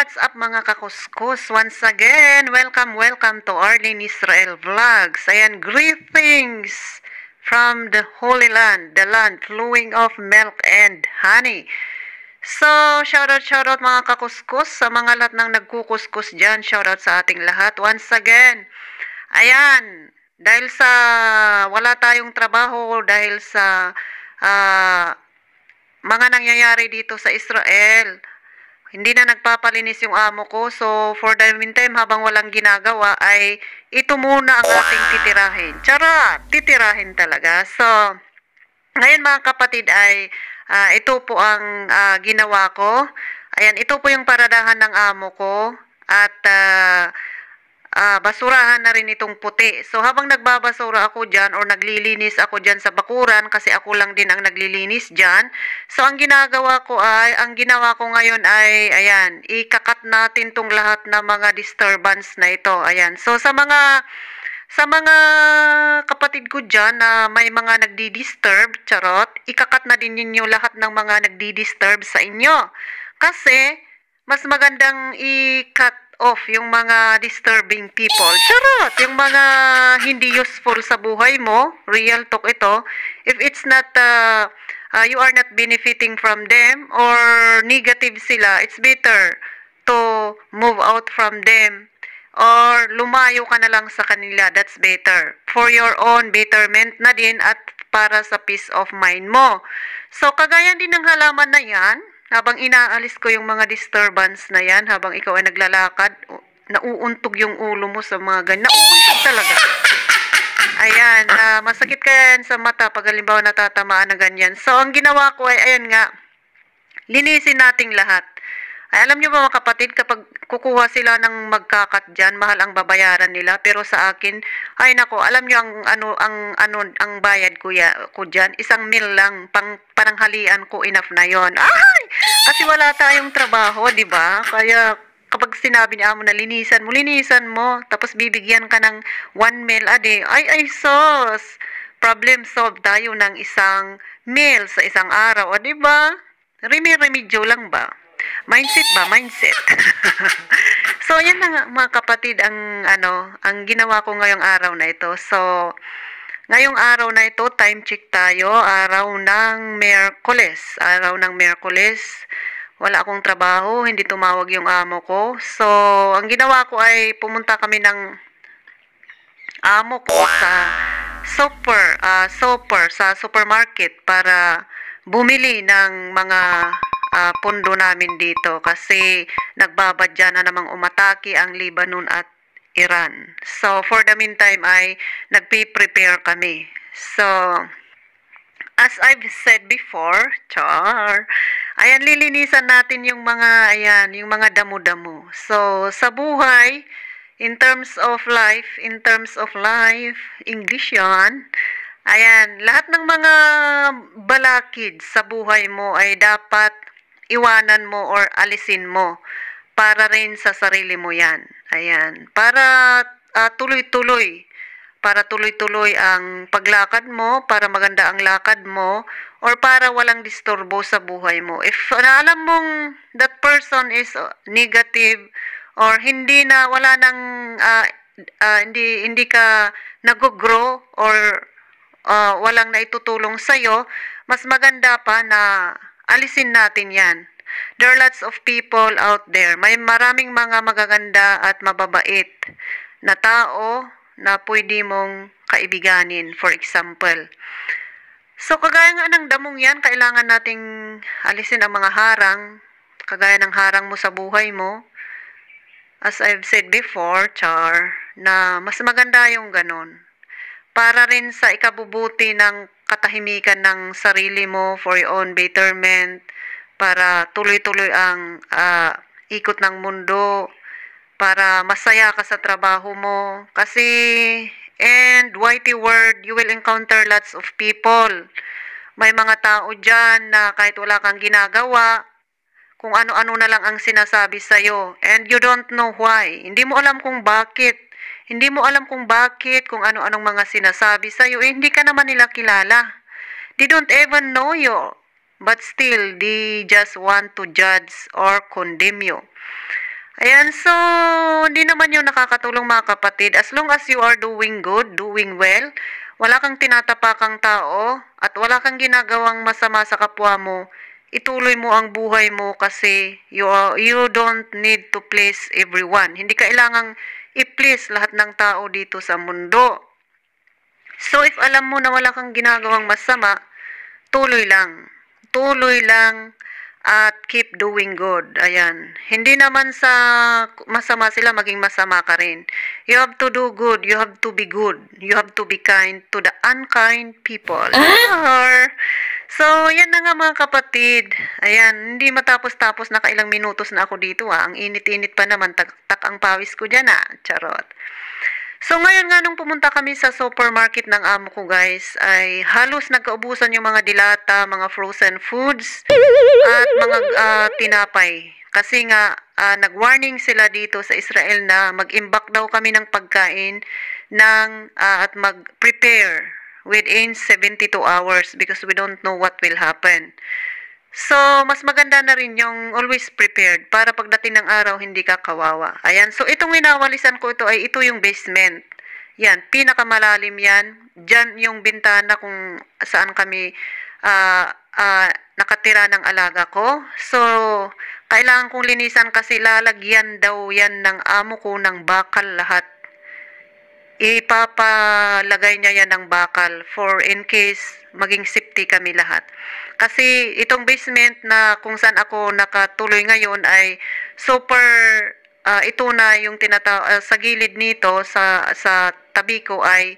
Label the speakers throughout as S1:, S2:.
S1: what's up mga kakuskus? Once again, welcome to Arlene Israel Vlogs. Ayan, greetings from the Holy Land, the land flowing of milk and honey. So, shoutout mga kakuskus sa mga lahat ng nagkukuskus dyan. Shoutout sa ating lahat. Once again, ayan, dahil sa wala tayong trabaho, dahil sa mga nangyayari dito sa Israel, hindi na nagpapalinis yung amo ko. So, for the meantime, habang walang ginagawa, ay ito muna ang ating titirahin. Charot! Titirahin talaga. So, ngayon mga kapatid ay ito po ang ginawa ko. Ayan, ito po yung paradahan ng amo ko. At basurahan na rin itong puti. So, habang nagbabasura ako dyan or naglilinis ako dyan sa bakuran, kasi ako lang din ang naglilinis dyan. So, ang ginawa ko ngayon ay, ayan, ikakat natin tong lahat ng mga disturbance na ito. Ayan. So, sa mga kapatid ko dyan na may mga nagdi-disturb, charot, ikakat na din ninyo lahat ng mga nagdi-disturb sa inyo. Kasi, mas magandang i-cut off yung mga disturbing people. Charot! Yung mga hindi useful sa buhay mo, real talk ito, if it's not, you are not benefiting from them or negative sila, it's better to move out from them or lumayo ka na lang sa kanila. That's better. For your own betterment na din at para sa peace of mind mo. So, kagaya din ng halaman na yan, habang inaalis ko yung mga disturbance na yan, habang ikaw ay naglalakad, nauuntog yung ulo mo sa mga ganyan. Nauuntog talaga. Ayan, masakit kaya yan sa mata pag halimbawa natatamaan na ganyan. So, ang ginawa ko ay, ayan nga, linisin nating lahat. Ay, alam nyo ba mga kapatid, kapag kukuha sila ng magkakat dyan, mahal ang babayaran nila. Pero sa akin, ay nako, alam nyo ang bayad ko dyan, 1 meal lang, pananghalian ko, enough na yon. Ay! Kasi wala tayong trabaho, di ba? Kaya kapag sinabi niya mo na linisan mo, tapos bibigyan ka ng 1 meal a day, ay sos! Problem solved tayo ng 1 meal sa isang araw, o di ba? Remedyo lang ba? Mindset ba? Mindset. So, yan na nga, mga kapatid, ang ginawa ko ngayong araw na ito. So, ngayong araw na ito, time check tayo, araw ng Miyerkules. Wala akong trabaho, hindi tumawag yung amo ko. So, ang ginawa ko ay pumunta kami ng amo ko sa sa supermarket para bumili ng mga pundo namin dito kasi nagbabadya na namang umatake ang Lebanon at Iran. So, for the meantime ay nagpe-prepare kami. So, as I've said before, ayan, lilinisan natin yung mga damo-damo. So, sa buhay, in terms of life, English yan, ayan, lahat ng mga balakid sa buhay mo ay dapat iwanan mo or alisin mo para rin sa sarili mo yan. Ayan, para tuloy-tuloy ang paglakad mo, para maganda ang lakad mo, or para walang disturbo sa buhay mo. If alam mong that person is negative or hindi ka nag-grow or walang naitutulong sa'yo, mas maganda pa na alisin natin yan. There are lots of people out there. May maraming mga magaganda at mababait na tao na pwede mong kaibiganin, for example. So, kagaya nga ng damong yan, kailangan nating alisin ang mga harang, kagaya ng harang mo sa buhay mo. As I've said before, na mas maganda yung ganon. Para rin sa ikabubuti ng katahimikan ng sarili mo for your own betterment, para tuloy-tuloy ang ikot ng mundo, para masaya ka sa trabaho mo. Kasi, and whitey word, you will encounter lots of people. May mga tao dyan na kahit wala kang ginagawa, kung ano-ano na lang ang sinasabi sa'yo, and you don't know why. Hindi mo alam kung bakit, kung ano-anong mga sinasabi sa'yo, hindi ka naman nila kilala. They don't even know you, but still, they just want to judge or condemn you. Ayan, so hindi naman yun nakakatulong mga kapatid. As long as you are doing good, doing well, wala kang tinatapakang tao at wala kang ginagawang masama sa kapwa mo, ituloy mo ang buhay mo kasi you don't need to please everyone. Hindi kailangang i-please lahat ng tao dito sa mundo. So if alam mo na wala kang ginagawang masama, tuloy lang. Tuloy lang at keep doing good. Ayan. Hindi naman sa masama sila, maging masama ka rin. You have to do good. You have to be good. You have to be kind to the unkind people. So, yan na nga mga kapatid. Ayan, hindi matapos-tapos, nakailang minutos na ako dito ha. Ang init-init pa naman, tak ang pawis ko dyan ha. Charot. So ngayon nga nung pumunta kami sa supermarket ng amo ko guys, ay halos nagkaubusan yung mga dilata, mga frozen foods, at mga tinapay. Kasi nga nag-warning sila dito sa Israel na mag-imbak daw kami ng pagkain at mag-prepare within 72 hours because we don't know what will happen. So, mas maganda na rin yung always prepared para pagdating ng araw, hindi ka kawawa. Ayan. So, itong winawalisan ko ito yung basement. Yan. Pinakamalalim yan. Diyan yung bintana kung saan kami nakatira ng alaga ko. So, kailangan kong linisan kasi lalagyan daw yan ng amo ko ng bakal lahat. Ipapalagay niya yan ng bakal for in case maging safety kami lahat. Kasi itong basement na kung saan ako nakatuloy ngayon ay super, ito na yung sa gilid nito, sa tabi ko ay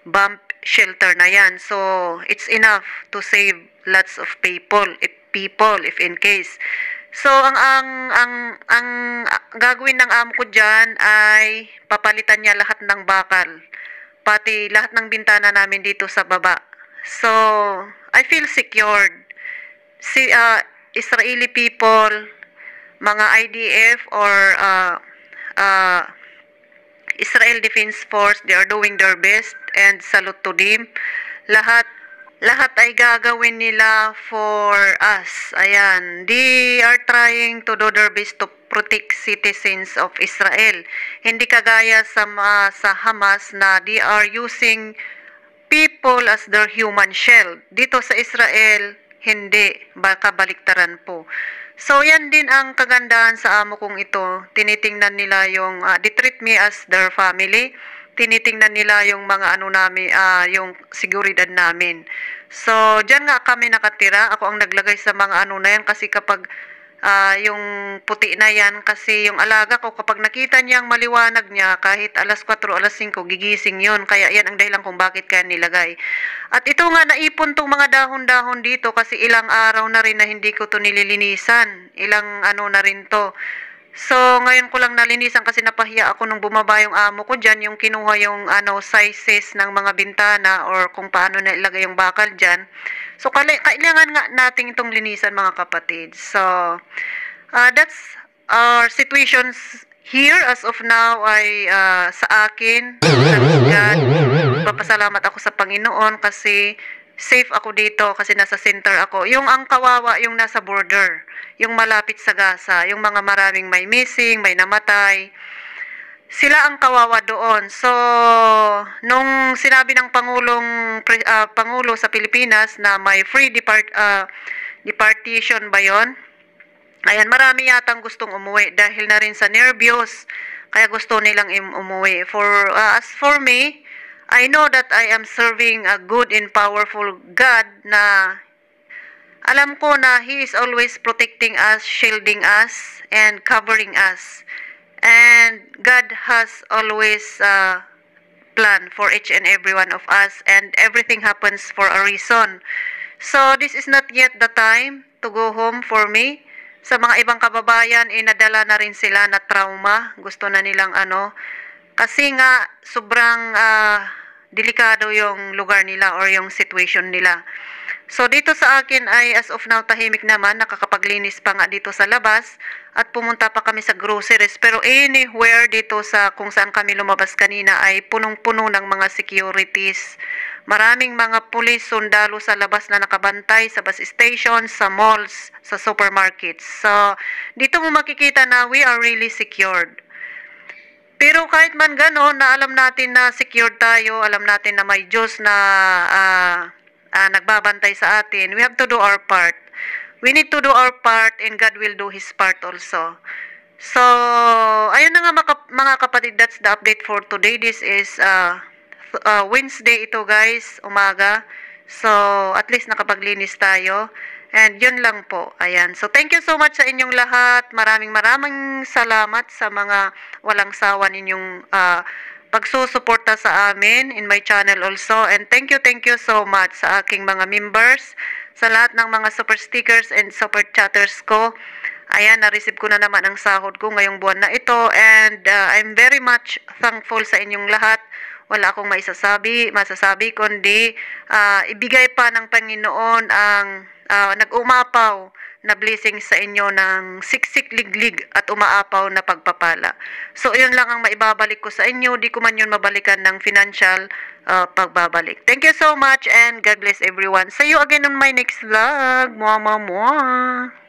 S1: bomb shelter na yan. So, it's enough to save lots of people if in case. So, ang gagawin ng amo ko dyan ay papalitan niya lahat ng bakal. Pati lahat ng bintana namin dito sa baba. So, I feel secured. Israeli people, mga IDF or Israel Defense Force, they are doing their best and salute to them. Lahat ay gagawin nila for us. Ayan. They are trying to do their best to protect citizens of Israel. Hindi kagaya sa Hamas na they are using people as their human shield. Dito sa Israel, hindi. Baka baliktaran po. So, yan din ang kagandahan sa amo kong ito. Tinitingnan nila they treat me as their family. Tinitingnan nila yung mga yung seguridad namin. So, dyan nga kami nakatira. Ako ang naglagay sa mga na yan kasi kapag yung puti na yan, kasi yung alaga ko, kapag nakita niyang maliwanag niya, kahit alas 4, alas 5, gigising yon. Kaya yan ang dahilan kung bakit kaya nilagay. At ito nga, naipon tong mga dahon-dahon dito kasi ilang araw na rin na hindi ko to nililinisan. Ilang na rin to. So, ngayon ko lang nalinisan kasi napahiya ako nung bumaba yung amo ko dyan, yung kinuha yung sizes ng mga bintana or kung paano na ilagay yung bakal dyan. So, kailangan nga natin itong linisan mga kapatid. So, that's our situations here as of now ay sa akin. God, papasalamat ako sa Panginoon kasi safe ako dito kasi nasa center ako. Yung ang kawawa, yung nasa border, yung malapit sa Gaza, yung mga maraming may missing, may namatay, sila ang kawawa doon. So, nung sinabi ng Pangulo sa Pilipinas na may free departation ba yon? Ayan, marami yatang gustong umuwi dahil na rin sa nervyos, kaya gusto nilang umuwi. As for me, I know that I am serving a good and powerful God na alam ko na He is always protecting us, shielding us, and covering us. And God has always a plan for each and every one of us, and everything happens for a reason. So, this is not yet the time to go home for me. Sa mga ibang kababayan, nadala na rin sila na trauma. Gusto na nilang kasi nga, sobrang delikado yung lugar nila or yung situation nila. So, dito sa akin ay as of now, tahimik naman. Nakakapaglinis pa nga dito sa labas. At pumunta pa kami sa groceries. Pero anywhere dito sa kung saan kami lumabas kanina ay punong-puno ng mga securities, Maraming mga pulis, sundalo sa labas na nakabantay sa bus station, sa malls, sa supermarkets. So, dito mo makikita na we are really secured. Pero kahit man gano'n, na alam natin na secured tayo, alam natin na may Diyos na nagbabantay sa atin, we have to do our part. We need to do our part and God will do His part also. So, ayun na nga mga kapatid, that's the update for today. This is Wednesday ito guys, umaga. So, at least nakapaglinis tayo. And yun lang po. Ayan. So, thank you so much sa inyong lahat. Maraming salamat sa mga walang sawa ninyong pagsusuporta sa amin in my channel also. And thank you so much sa aking mga members, sa lahat ng mga super stickers and super chatters ko. Ayan, na-receive ko na naman ang sahod ko ngayong buwan na ito. And I'm very much thankful sa inyong lahat. Wala akong masasabi kundi ibigay pa ng Panginoon ang nag-umapaw na blessing sa inyo ng siksik liglig at umaapaw na pagpapala. So, yun lang ang maibabalik ko sa inyo. Di ko man yun mabalikan ng financial pagbabalik. Thank you so much and God bless everyone. See you again on my next vlog. Mwah, mwah, mwah.